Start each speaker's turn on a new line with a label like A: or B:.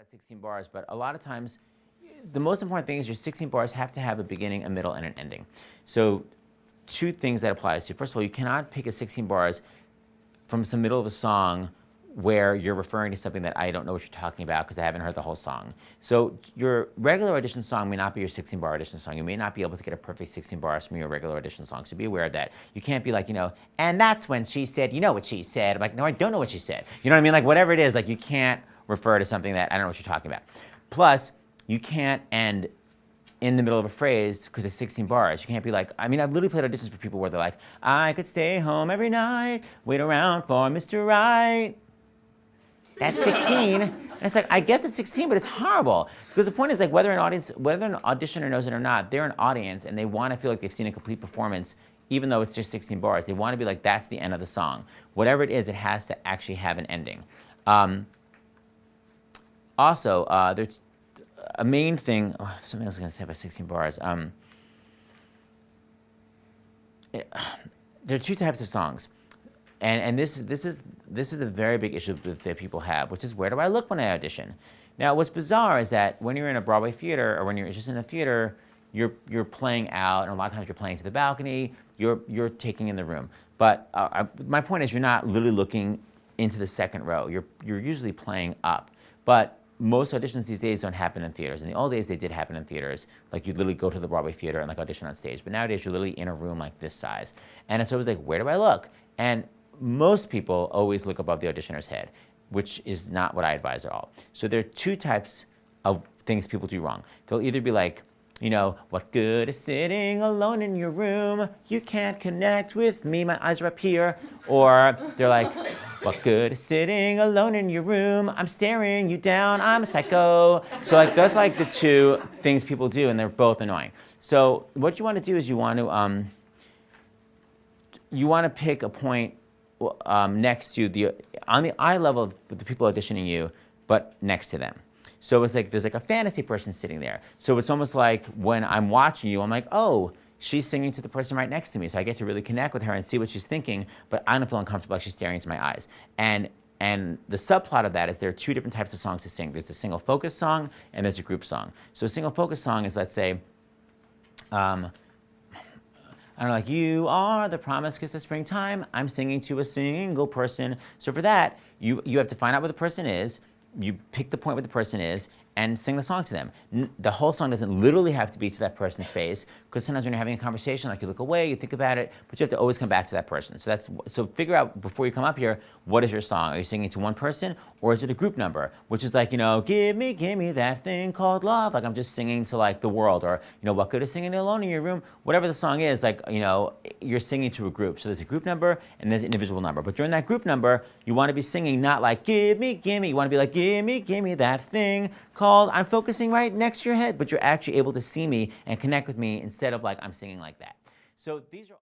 A: about 16 bars, but a lot of times, the most important thing is your 16 bars have to have a beginning, a middle, and an ending. So two things that applies to. First of all, you cannot pick a 16 bars from some middle of a song where you're referring to something that I don't know what you're talking about because I haven't heard the whole song. So your regular audition song may not be your 16-bar audition song. You may not be able to get a perfect 16 bars from your regular audition song, so be aware of that. You can't be like, and that's when she said, you know what she said. I'm like, no, I don't know what she said. You know what I mean? Like, whatever it is, like, you can't refer to something that I don't know what you're talking about. Plus, you can't end in the middle of a phrase because it's 16 bars. You can't be like, I've literally played auditions for people where they're like, I could stay home every night, wait around for Mr. Right. That's 16. And it's like, I guess it's 16, but it's horrible. Because the point is, like, whether an auditioner knows it or not, they're an audience and they want to feel like they've seen a complete performance, even though it's just 16 bars. They want to be like, that's the end of the song. Whatever it is, it has to actually have an ending. Also, there's a main thing, something else I was going to say about 16 bars. There are two types of songs. And this is a very big issue that people have, which is, where do I look when I audition? Now, what's bizarre is that when you're in a Broadway theater or when you're just in a theater, you're playing out, and a lot of times you're playing to the balcony, you're taking in the room. But my point is, you're not literally looking into the second row. You're usually playing up. But most auditions these days don't happen in theaters. In the old days, they did happen in theaters. Like, you'd literally go to the Broadway theater and like audition on stage. But nowadays, you're literally in a room like this size. And it's always like, where do I look? And most people always look above the auditioner's head, which is not what I advise at all. So there are two types of things people do wrong. They'll either be like, what good is sitting alone in your room? You can't connect with me, my eyes are up here. Or they're like, what good is sitting alone in your room? I'm staring you down, I'm a psycho. So like, that's like the two things people do, and they're both annoying. So what you want to do is you want to pick a point next to on the eye level with the people auditioning you, but next to them. So it's like, there's like a fantasy person sitting there. So it's almost like when I'm watching you, I'm like, oh, she's singing to the person right next to me. So I get to really connect with her and see what she's thinking, but I don't feel uncomfortable actually staring into my eyes. And the subplot of that is there are two different types of songs to sing. There's a single focus song and there's a group song. So a single focus song is, let's say, I don't know, like, you are the promised kiss of springtime. I'm singing to a single person. So for that, you have to find out where the person is. You pick the point where the person is and sing the song to them. The whole song doesn't literally have to be to that person's face, because sometimes when you're having a conversation, like, you look away, you think about it, but you have to always come back to that person. So figure out before you come up here, what is your song? Are you singing to one person, or is it a group number, which is like, give me that thing called love. Like, I'm just singing to like the world, or what good is singing alone in your room? Whatever the song is, like, you're singing to a group. So there's a group number and there's an individual number. But during that group number, you want to be singing not like give me. You want to be like give me that thing called, I'm focusing right next to your head, but you're actually able to see me and connect with me instead of like I'm singing like that. So these are